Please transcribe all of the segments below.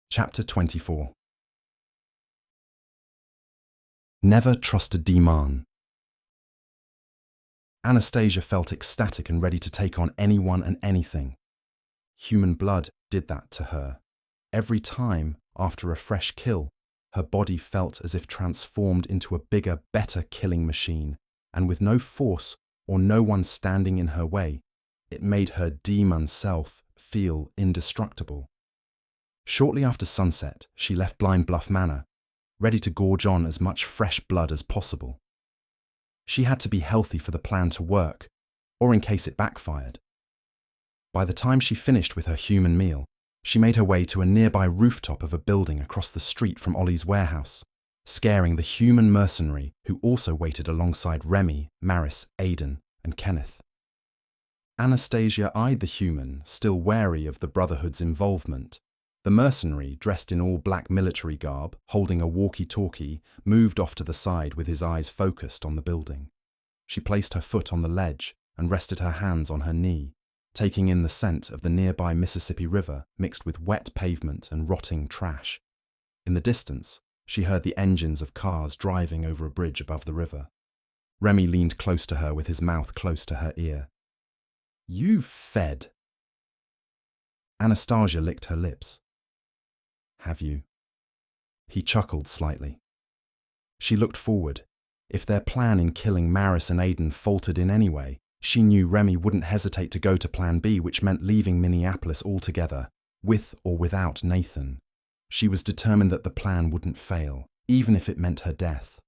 Chapter 24. Never trust a Deamhan. Anastasia felt ecstatic and ready to take on anyone and anything. Human blood did that to her. Every time, after a fresh kill, her body felt as if transformed into a bigger, better killing machine, and with no force or no one standing in her way, it made her Deamhan self feel indestructible. Shortly after sunset, she left Blind Bluff Manor, ready to gorge on as much fresh blood as possible. She had to be healthy for the plan to work, or in case it backfired. By the time she finished with her human meal, she made her way to a nearby rooftop of a building across the street from Ollie's warehouse, scaring the human mercenary who also waited alongside Remy, Maris, Aidan, and Kenneth. Anastasia eyed the human, still wary of the Brotherhood's involvement. The mercenary, dressed in all black military garb, holding a walkie-talkie, moved off to the side with his eyes focused on the building. She placed her foot on the ledge and rested her hands on her knee, taking in the scent of the nearby Mississippi River mixed with wet pavement and rotting trash. In the distance, she heard the engines of cars driving over a bridge above the river. Remy leaned close to her with his mouth close to her ear. "You've fed." Anastasia licked her lips. "Have you?" He chuckled slightly. She looked forward. If their plan in killing Maris and Aidan faltered in any way, she knew Remy wouldn't hesitate to go to Plan B, which meant leaving Minneapolis altogether, with or without Nathan. She was determined that the plan wouldn't fail, even if it meant her death.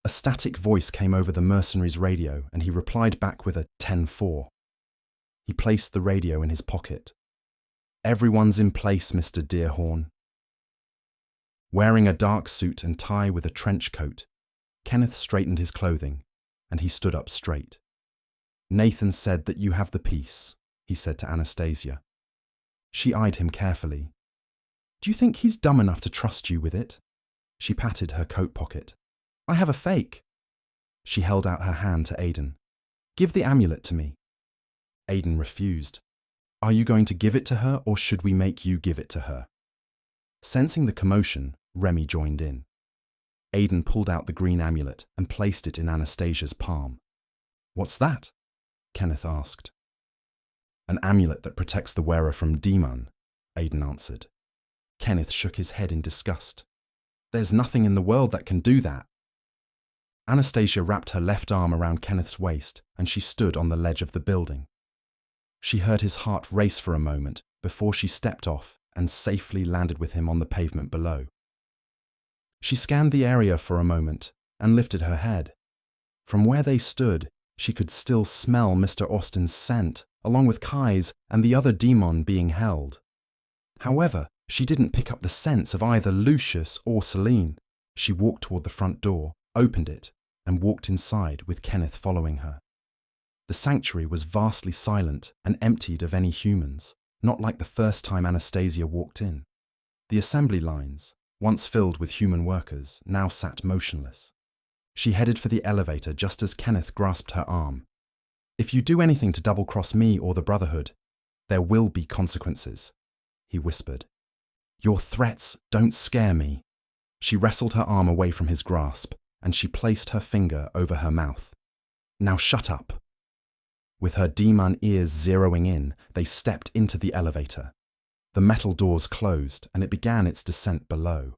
A static voice came over the mercenary's radio, and he replied back with a 10-4. He placed the radio in his pocket. "Everyone's in place, Mr. Dearhorn." Wearing a dark suit and tie with a trench coat, Kenneth straightened his clothing, and he stood up straight. "Nathan said that you have the piece," he said to Anastasia. She eyed him carefully. "Do you think he's dumb enough to trust you with it?" She patted her coat pocket. "I have a fake." She held out her hand to Aidan. "Give the amulet to me." Aidan refused. "Are you going to give it to her, or should we make you give it to her?" Sensing the commotion, Remy joined in. Aidan pulled out the green amulet and placed it in Anastasia's palm. "What's that?" Kenneth asked. "An amulet that protects the wearer from Deamhan," Aidan answered. Kenneth shook his head in disgust. "There's nothing in the world that can do that." Anastasia wrapped her left arm around Kenneth's waist, and she stood on the ledge of the building. She heard his heart race for a moment before she stepped off and safely landed with him on the pavement below. She scanned the area for a moment and lifted her head. From where they stood, she could still smell Mr. Austin's scent, along with Kai's and the other Deamhan being held. However, she didn't pick up the scents of either Lucius or Celine. She walked toward the front door, opened it, and walked inside with Kenneth following her. The sanctuary was vastly silent and emptied of any humans, not like the first time Anastasia walked in. The assembly lines, once filled with human workers, now sat motionless. She headed for the elevator just as Kenneth grasped her arm. "If you do anything to double-cross me or the Brotherhood, there will be consequences," he whispered. "Your threats don't scare me." She wrestled her arm away from his grasp, and she placed her finger over her mouth. "Now shut up." With her Deamhan ears zeroing in, they stepped into the elevator. The metal doors closed, and it began its descent below.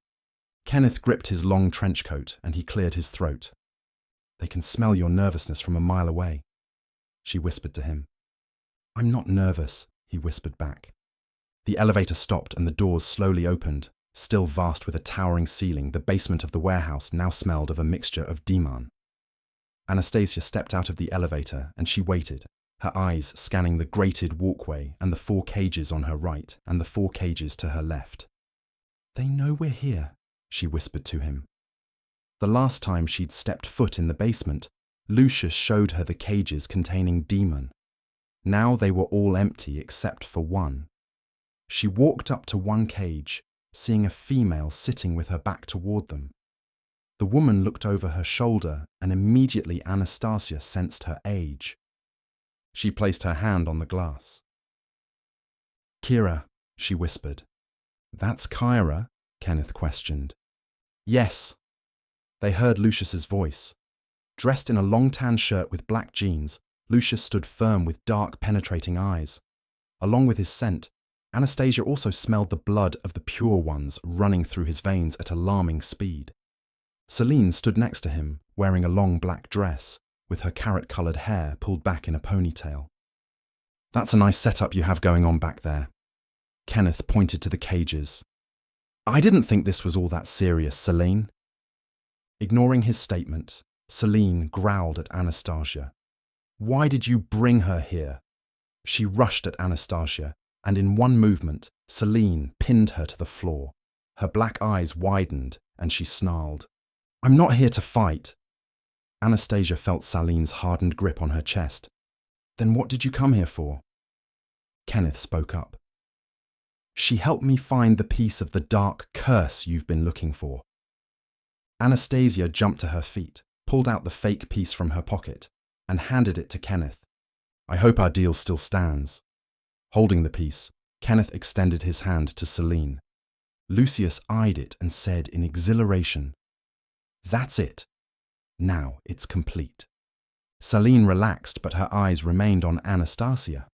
Kenneth gripped his long trench coat, and he cleared his throat. "They can smell your nervousness from a mile away," she whispered to him. "I'm not nervous," he whispered back. The elevator stopped, and the doors slowly opened. Still vast with a towering ceiling, the basement of the warehouse now smelled of a mixture of Deamhan. Anastasia stepped out of the elevator, and she waited, her eyes scanning the grated walkway and the 4 cages on her right and the 4 cages to her left. "They know we're here," she whispered to him. The last time she'd stepped foot in the basement, Lucius showed her the cages containing Deamhan. Now they were all empty except for one. She walked up to one cage, seeing a female sitting with her back toward them. The woman looked over her shoulder, and immediately Anastasia sensed her age. She placed her hand on the glass. "Kira," she whispered. That's Kyra? Kenneth questioned. Yes. They heard Lucius's voice. Dressed in a long tan shirt with black jeans, Lucius stood firm with dark, penetrating eyes. Along with his scent, Anastasia also smelled the blood of the pure ones running through his veins at alarming speed. Celine stood next to him, wearing a long black dress, with her carrot-coloured hair pulled back in a ponytail. That's a nice setup you have going on back there. Kenneth pointed to the cages. I didn't think this was all that serious, Celine. Ignoring his statement, Celine growled at Anastasia. Why did you bring her here? She rushed at Anastasia, and in one movement, Celine pinned her to the floor. Her black eyes widened, and she snarled. I'm not here to fight. Anastasia felt Celine's hardened grip on her chest. Then what did you come here for? Kenneth spoke up. She helped me find the piece of the dark curse you've been looking for. Anastasia jumped to her feet, pulled out the fake piece from her pocket, and handed it to Kenneth. I hope our deal still stands. Holding the piece, Kenneth extended his hand to Celine. Lucius eyed it and said in exhilaration, That's it. Now it's complete. Celine relaxed, but her eyes remained on Anastasia.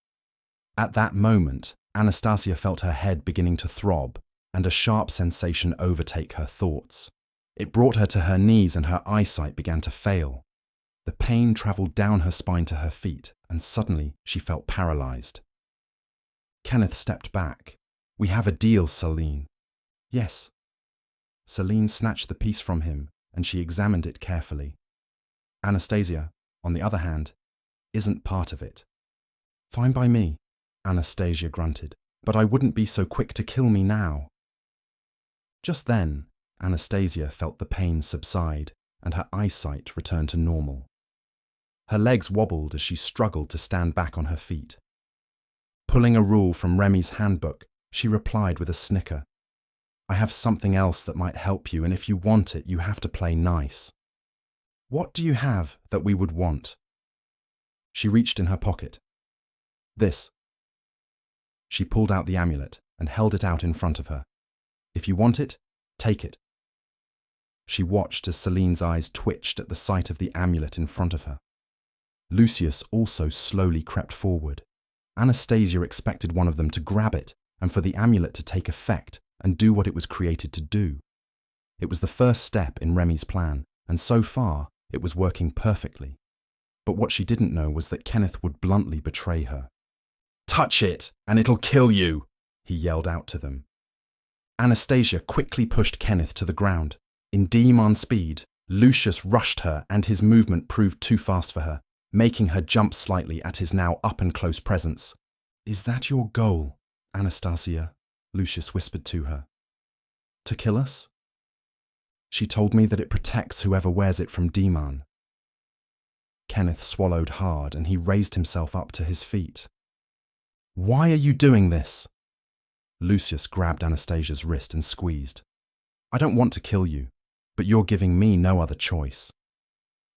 At that moment, Anastasia felt her head beginning to throb and a sharp sensation overtake her thoughts. It brought her to her knees and her eyesight began to fail. The pain travelled down her spine to her feet, and suddenly she felt paralysed. Kenneth stepped back. We have a deal, Celine. Yes. Celine snatched the piece from him, and she examined it carefully. Anastasia, on the other hand, isn't part of it. Fine by me, Anastasia grunted, but I wouldn't be so quick to kill me now. Just then, Anastasia felt the pain subside, and her eyesight return to normal. Her legs wobbled as she struggled to stand back on her feet. Pulling a rule from Remy's handbook, she replied with a snicker. I have something else that might help you, and if you want it, you have to play nice. What do you have that we would want? She reached in her pocket. This. She pulled out the amulet and held it out in front of her. If you want it, take it. She watched as Celine's eyes twitched at the sight of the amulet in front of her. Lucius also slowly crept forward. Anastasia expected one of them to grab it and for the amulet to take effect and do what it was created to do. It was the first step in Remy's plan, and so far it was working perfectly. But what she didn't know was that Kenneth would bluntly betray her. Touch it, and it'll kill you, he yelled out to them. Anastasia quickly pushed Kenneth to the ground. In Deamhan speed, Lucius rushed her, and his movement proved too fast for her, making her jump slightly at his now up-and-close presence. Is that your goal, Anastasia? Lucius whispered to her. To kill us? She told me that it protects whoever wears it from Deamhan. Kenneth swallowed hard, and he raised himself up to his feet. Why are you doing this? Lucius grabbed Anastasia's wrist and squeezed. I don't want to kill you, but you're giving me no other choice.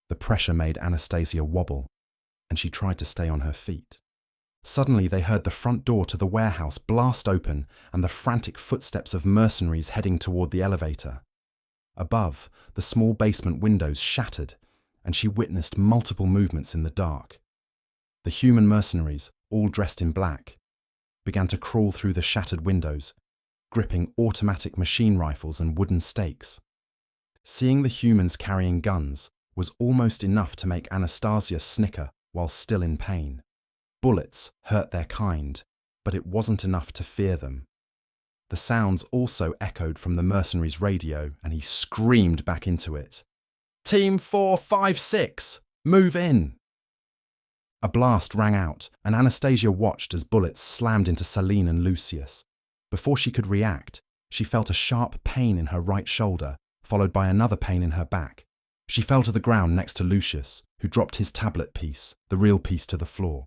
The pressure made Anastasia wobble, and she tried to stay on her feet. Suddenly they heard the front door to the warehouse blast open and the frantic footsteps of mercenaries heading toward the elevator. Above, the small basement windows shattered, and she witnessed multiple movements in the dark. The human mercenaries, all dressed in black, began to crawl through the shattered windows, gripping automatic machine rifles and wooden stakes. Seeing the humans carrying guns was almost enough to make Anastasia snicker while still in pain. Bullets hurt their kind, but it wasn't enough to fear them. The sounds also echoed from the mercenary's radio, and he screamed back into it. Team 456, move in! A blast rang out, and Anastasia watched as bullets slammed into Celine and Lucius. Before she could react, she felt a sharp pain in her right shoulder, followed by another pain in her back. She fell to the ground next to Lucius, who dropped his tablet piece, the real piece, to the floor.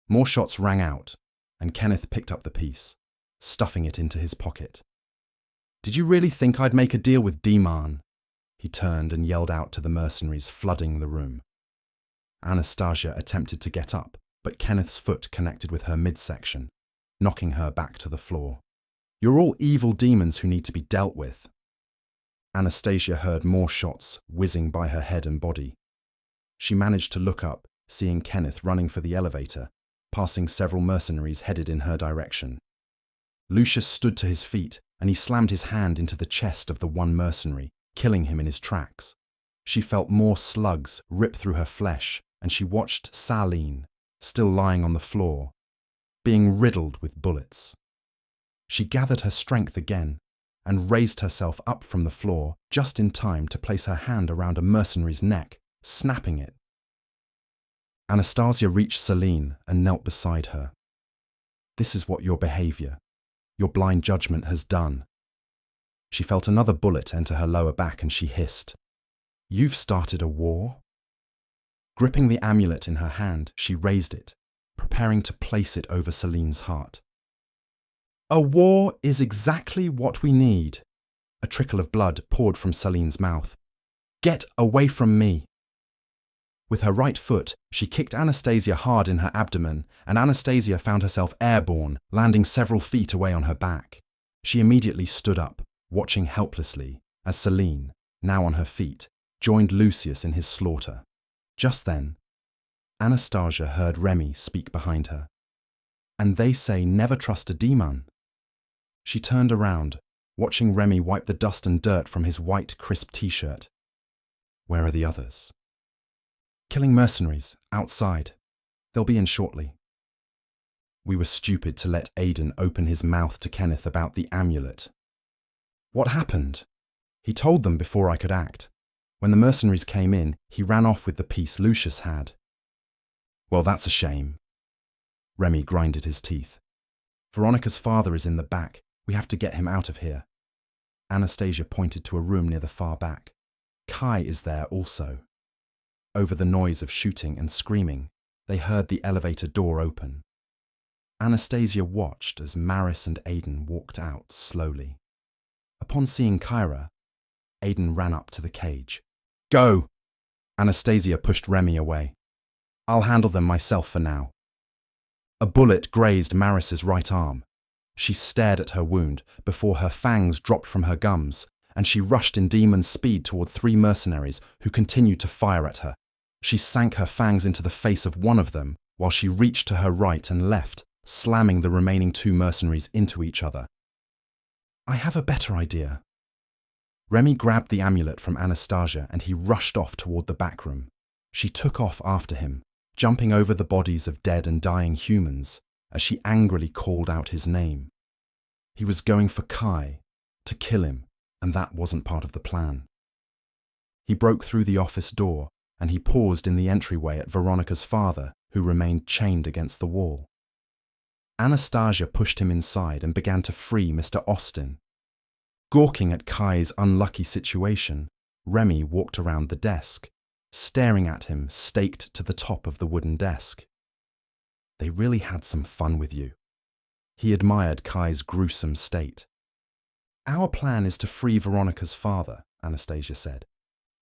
More shots rang out, and Kenneth picked up the piece, stuffing it into his pocket. Did you really think I'd make a deal with Deamhan? He turned and yelled out to the mercenaries flooding the room. Anastasia attempted to get up, but Kenneth's foot connected with her midsection, knocking her back to the floor. You're all evil demons who need to be dealt with. Anastasia heard more shots whizzing by her head and body. She managed to look up, seeing Kenneth running for the elevator, passing several mercenaries headed in her direction. Lucius stood to his feet, and he slammed his hand into the chest of the one mercenary, killing him in his tracks. She felt more slugs rip through her flesh, and she watched Saline, still lying on the floor, being riddled with bullets. She gathered her strength again and raised herself up from the floor just in time to place her hand around a mercenary's neck, snapping it. Anastasia reached Celine and knelt beside her. This is what your behavior, your blind judgment has done. She felt another bullet enter her lower back and she hissed, You've started a war? Gripping the amulet in her hand, she raised it, preparing to place it over Celine's heart. A war is exactly what we need. A trickle of blood poured from Celine's mouth. Get away from me. With her right foot, she kicked Anastasia hard in her abdomen, and Anastasia found herself airborne, landing several feet away on her back. She immediately stood up, watching helplessly, as Celine, now on her feet, joined Lucius in his slaughter. Just then, Anastasia heard Remy speak behind her. And they say never trust a demon. She turned around, watching Remy wipe the dust and dirt from his white, crisp t-shirt. Where are the others? Killing mercenaries, outside. They'll be in shortly. We were stupid to let Aidan open his mouth to Kenneth about the amulet. What happened? He told them before I could act. When the mercenaries came in, he ran off with the piece Lucius had. Well, that's a shame. Remy grinded his teeth. Veronica's father is in the back. We have to get him out of here. Anastasia pointed to a room near the far back. Kai is there also. Over the noise of shooting and screaming, they heard the elevator door open. Anastasia watched as Maris and Aidan walked out slowly. Upon seeing Kyra, Aidan ran up to the cage. Go! Anastasia pushed Remy away. I'll handle them myself for now. A bullet grazed Maris's right arm. She stared at her wound before her fangs dropped from her gums, and she rushed in demon speed toward 3 mercenaries who continued to fire at her. She sank her fangs into the face of one of them while she reached to her right and left, slamming the remaining 2 mercenaries into each other. I have a better idea. Remy grabbed the amulet from Anastasia and he rushed off toward the back room. She took off after him, jumping over the bodies of dead and dying humans as she angrily called out his name. He was going for Kai, to kill him, and that wasn't part of the plan. He broke through the office door and he paused in the entryway at Veronica's father, who remained chained against the wall. Anastasia pushed him inside and began to free Mr. Austin. Gawking at Kai's unlucky situation, Remy walked around the desk, staring at him staked to the top of the wooden desk. They really had some fun with you. He admired Kai's gruesome state. Our plan is to free Veronica's father, Anastasia said.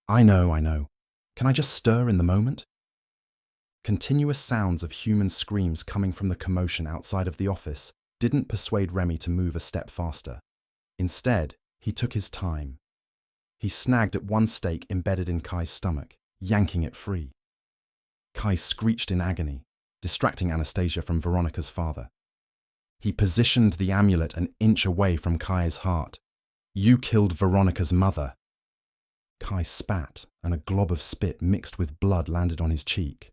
I know. Can I just stir in the moment? Continuous sounds of human screams coming from the commotion outside of the office didn't persuade Remy to move a step faster. Instead, he took his time. He snagged at one stake embedded in Kai's stomach, yanking it free. Kai screeched in agony, distracting Anastasia from Veronica's father. He positioned the amulet an inch away from Kai's heart. You killed Veronica's mother. Kai spat, and a glob of spit mixed with blood landed on his cheek.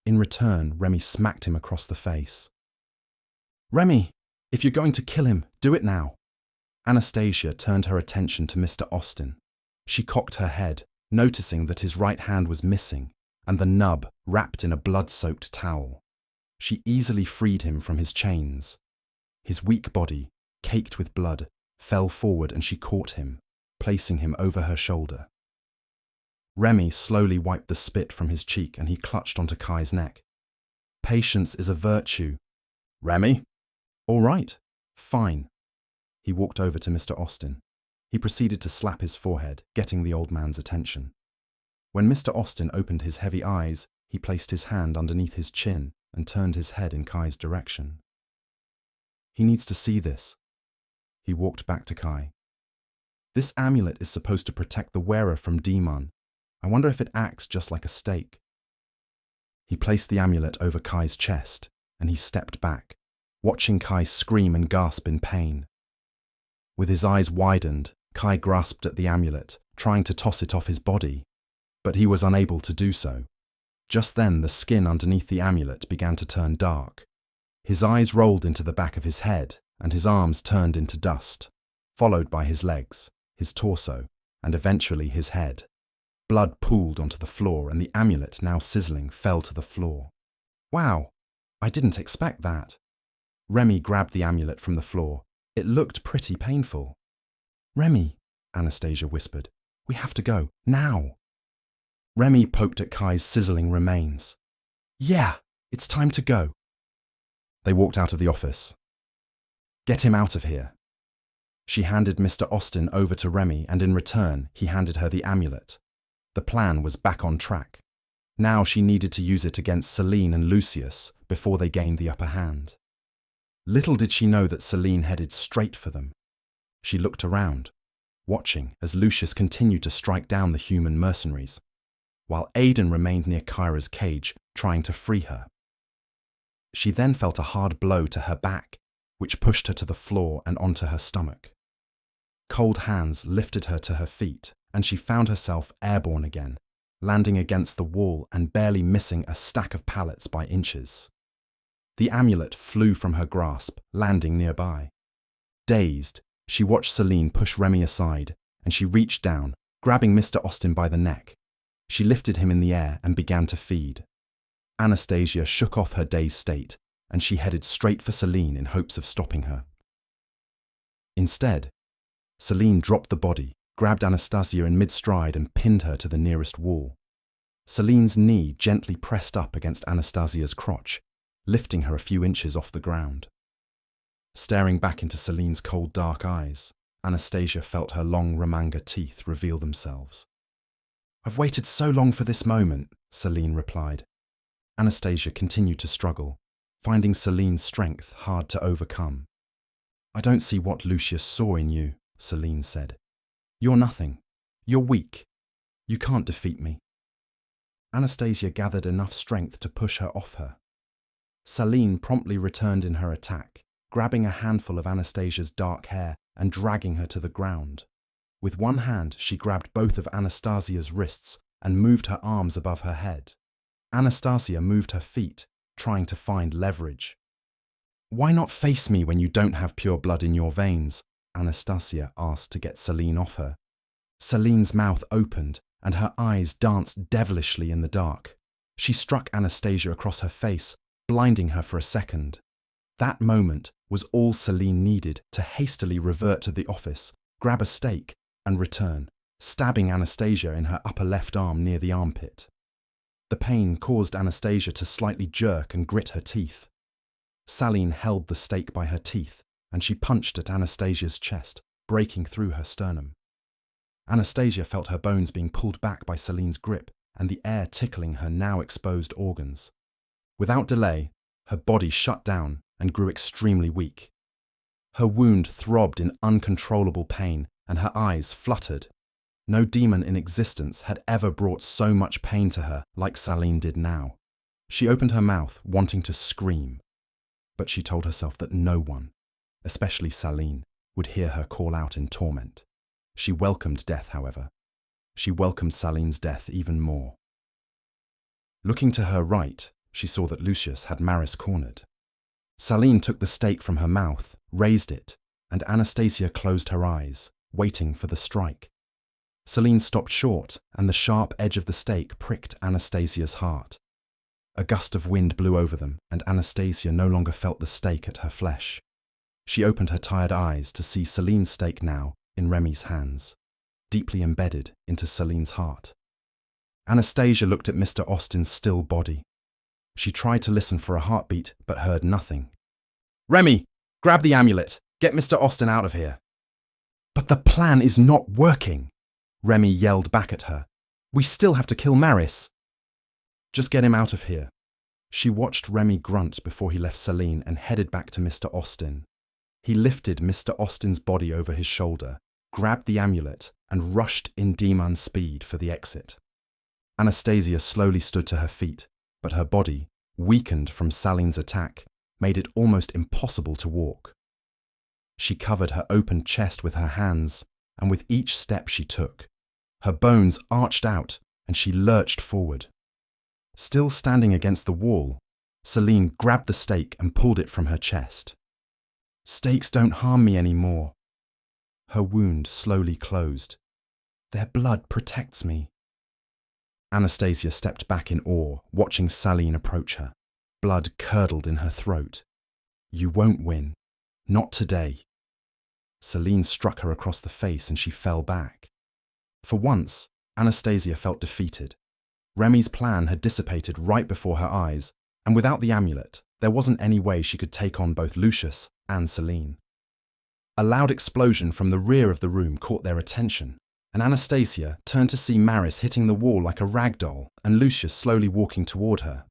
In return, Remy smacked him across the face. Remy, if you're going to kill him, do it now. Anastasia turned her attention to Mr. Austin. She cocked her head, noticing that his right hand was missing, and the nub wrapped in a blood-soaked towel. She easily freed him from his chains. His weak body, caked with blood, fell forward and she caught him, placing him over her shoulder. Remy slowly wiped the spit from his cheek and he clutched onto Kai's neck. Patience is a virtue. Remy? All right, fine. He walked over to Mr. Austin. He proceeded to slap his forehead, getting the old man's attention. When Mr. Austin opened his heavy eyes, he placed his hand underneath his chin and turned his head in Kai's direction. He needs to see this. He walked back to Kai. This amulet is supposed to protect the wearer from Deamhan. I wonder if it acts just like a stake. He placed the amulet over Kai's chest, and he stepped back, watching Kai scream and gasp in pain. With his eyes widened, Kai grasped at the amulet, trying to toss it off his body, but he was unable to do so. Just then, the skin underneath the amulet began to turn dark. His eyes rolled into the back of his head, and his arms turned into dust, followed by his legs, his torso, and eventually his head. Blood pooled onto the floor, and the amulet, now sizzling, fell to the floor. Wow, I didn't expect that. Remy grabbed the amulet from the floor. It looked pretty painful. Remy, Anastasia whispered, we have to go, now. Remy poked at Kai's sizzling remains. Yeah, it's time to go. They walked out of the office. Get him out of here. She handed Mr. Austin over to Remy, and in return, he handed her the amulet. The plan was back on track. Now she needed to use it against Celine and Lucius before they gained the upper hand. Little did she know that Celine headed straight for them. She looked around, watching as Lucius continued to strike down the human mercenaries, while Aidan remained near Kyra's cage, trying to free her. She then felt a hard blow to her back, which pushed her to the floor and onto her stomach. Cold hands lifted her to her feet, and she found herself airborne again, landing against the wall and barely missing a stack of pallets by inches. The amulet flew from her grasp, landing nearby. Dazed, she watched Celine push Remy aside, and she reached down, grabbing Mr. Austin by the neck. She lifted him in the air and began to feed. Anastasia shook off her dazed state, and she headed straight for Celine in hopes of stopping her. Instead, Celine dropped the body, grabbed Anastasia in mid-stride and pinned her to the nearest wall. Celine's knee gently pressed up against Anastasia's crotch, lifting her a few inches off the ground. Staring back into Celine's cold, dark eyes, Anastasia felt her long Ramanga teeth reveal themselves. I've waited so long for this moment, Celine replied. Anastasia continued to struggle, finding Celine's strength hard to overcome. I don't see what Lucius saw in you, Celine said. You're nothing. You're weak. You can't defeat me. Anastasia gathered enough strength to push her off her. Celine promptly returned in her attack, grabbing a handful of Anastasia's dark hair and dragging her to the ground. With one hand, she grabbed both of Anastasia's wrists and moved her arms above her head. Anastasia moved her feet, trying to find leverage. Why not face me when you don't have pure blood in your veins? Anastasia asked to get Celine off her. Celine's mouth opened, and her eyes danced devilishly in the dark. She struck Anastasia across her face, blinding her for a second. That moment was all Celine needed to hastily revert to the office, grab a stake, and return, stabbing Anastasia in her upper left arm near the armpit. The pain caused Anastasia to slightly jerk and grit her teeth. Celine held the stake by her teeth, and she punched at Anastasia's chest, breaking through her sternum. Anastasia felt her bones being pulled back by Celine's grip and the air tickling her now exposed organs. Without delay, her body shut down and grew extremely weak. Her wound throbbed in uncontrollable pain, and her eyes fluttered. No demon in existence had ever brought so much pain to her like Celine did now. She opened her mouth, wanting to scream, but she told herself that no one, especially Celine, would hear her call out in torment. She welcomed death, however. She welcomed Celine's death even more. Looking to her right, she saw that Lucius had Maris cornered. Celine took the stake from her mouth, raised it, and Anastasia closed her eyes, waiting for the strike. Celine stopped short, and the sharp edge of the stake pricked Anastasia's heart. A gust of wind blew over them, and Anastasia no longer felt the stake at her flesh. She opened her tired eyes to see Celine's stake now in Remy's hands, deeply embedded into Celine's heart. Anastasia looked at Mr. Austin's still body. She tried to listen for a heartbeat, but heard nothing. Remy, grab the amulet. Get Mr. Austin out of here. But the plan is not working, Remy yelled back at her. We still have to kill Maris. Just get him out of here. She watched Remy grunt before he left Celine and headed back to Mr. Austin. He lifted Mr. Austen's body over his shoulder, grabbed the amulet, and rushed in Deamhan speed for the exit. Anastasia slowly stood to her feet, but her body, weakened from Saline's attack, made it almost impossible to walk. She covered her open chest with her hands, and with each step she took, her bones arched out and she lurched forward. Still standing against the wall, Saline grabbed the stake and pulled it from her chest. "Stakes don't harm me anymore." Her wound slowly closed. "Their blood protects me." Anastasia stepped back in awe, watching Saline approach her. Blood curdled in her throat. "You won't win. Not today." Saline struck her across the face and she fell back. For once, Anastasia felt defeated. Remy's plan had dissipated right before her eyes, and without the amulet, there wasn't any way she could take on both Lucius and Saline. A loud explosion from the rear of the room caught their attention, and Anastasia turned to see Maris hitting the wall like a rag doll and Lucius slowly walking toward her.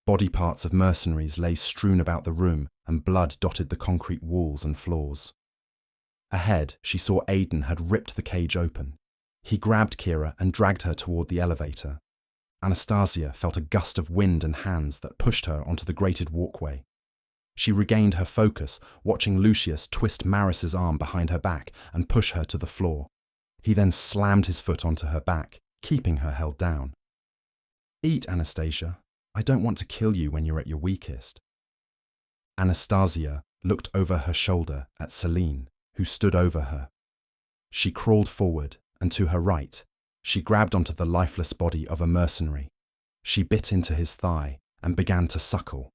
Body parts of mercenaries lay strewn about the room and blood dotted the concrete walls and floors. Ahead, she saw Aidan had ripped the cage open. He grabbed Kira and dragged her toward the elevator. Anastasia felt a gust of wind and hands that pushed her onto the grated walkway. She regained her focus, watching Lucius twist Maris's arm behind her back and push her to the floor. He then slammed his foot onto her back, keeping her held down. "Eat, Anastasia. I don't want to kill you when you're at your weakest." Anastasia looked over her shoulder at Saline, who stood over her. She crawled forward, and to her right, she grabbed onto the lifeless body of a mercenary. She bit into his thigh and began to suckle.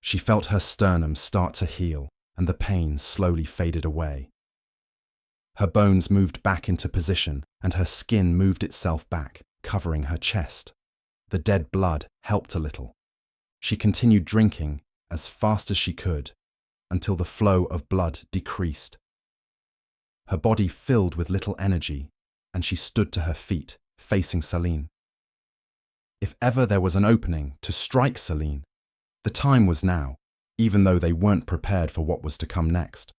She felt her sternum start to heal, and the pain slowly faded away. Her bones moved back into position, and her skin moved itself back, covering her chest. The dead blood helped a little. She continued drinking as fast as she could, until the flow of blood decreased. Her body filled with little energy, and she stood to her feet, facing Saline. If ever there was an opening to strike Saline, the time was now, even though they weren't prepared for what was to come next.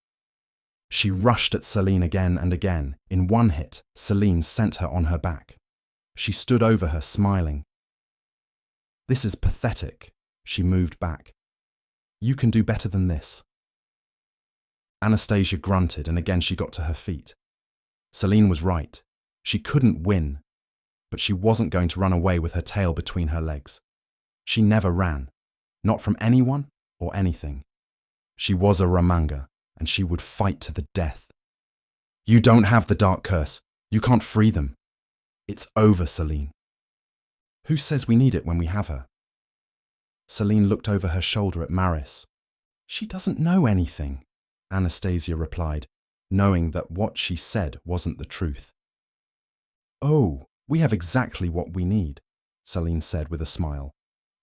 She rushed at Saline again and again. In one hit, Saline sent her on her back. She stood over her, smiling. "This is pathetic." She moved back. "You can do better than this." Anastasia grunted, and again she got to her feet. Saline was right. She couldn't win, but she wasn't going to run away with her tail between her legs. She never ran, not from anyone or anything. She was a Ramanga, and she would fight to the death. "You don't have the dark curse. You can't free them. It's over, Saline." "Who says we need it when we have her?" Saline looked over her shoulder at Maris. "She doesn't know anything," Anastasia replied, knowing that what she said wasn't the truth. "Oh, we have exactly what we need," Saline said with a smile.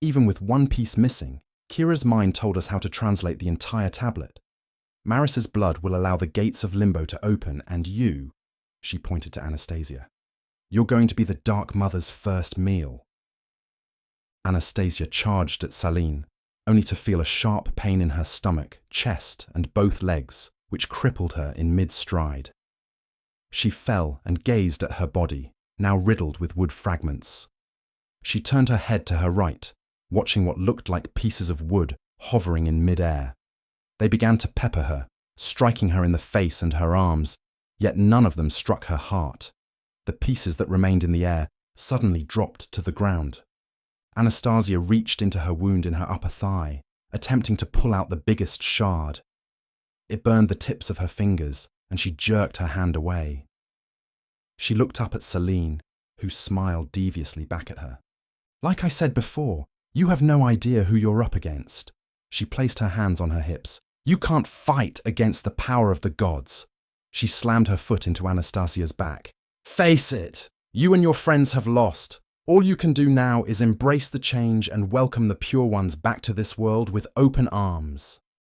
"Even with one piece missing, Kira's mind told us how to translate the entire tablet. Maris's blood will allow the gates of limbo to open, and you," she pointed to Anastasia, "you're going to be the Dark Mother's first meal." Anastasia charged at Saline, only to feel a sharp pain in her stomach, chest, and both legs, which crippled her in mid-stride. She fell and gazed at her body, now riddled with wood fragments. She turned her head to her right, watching what looked like pieces of wood hovering in mid-air. They began to pepper her, striking her in the face and her arms, yet none of them struck her heart. The pieces that remained in the air suddenly dropped to the ground. Anastasia reached into her wound in her upper thigh, attempting to pull out the biggest shard. It burned the tips of her fingers, and she jerked her hand away. She looked up at Saline, who smiled deviously back at her. "Like I said before, you have no idea who you're up against." She placed her hands on her hips. "You can't fight against the power of the gods." She slammed her foot into Anastasia's back. "Face it! You and your friends have lost. All you can do now is embrace the change and welcome the Pure Ones back to this world with open arms."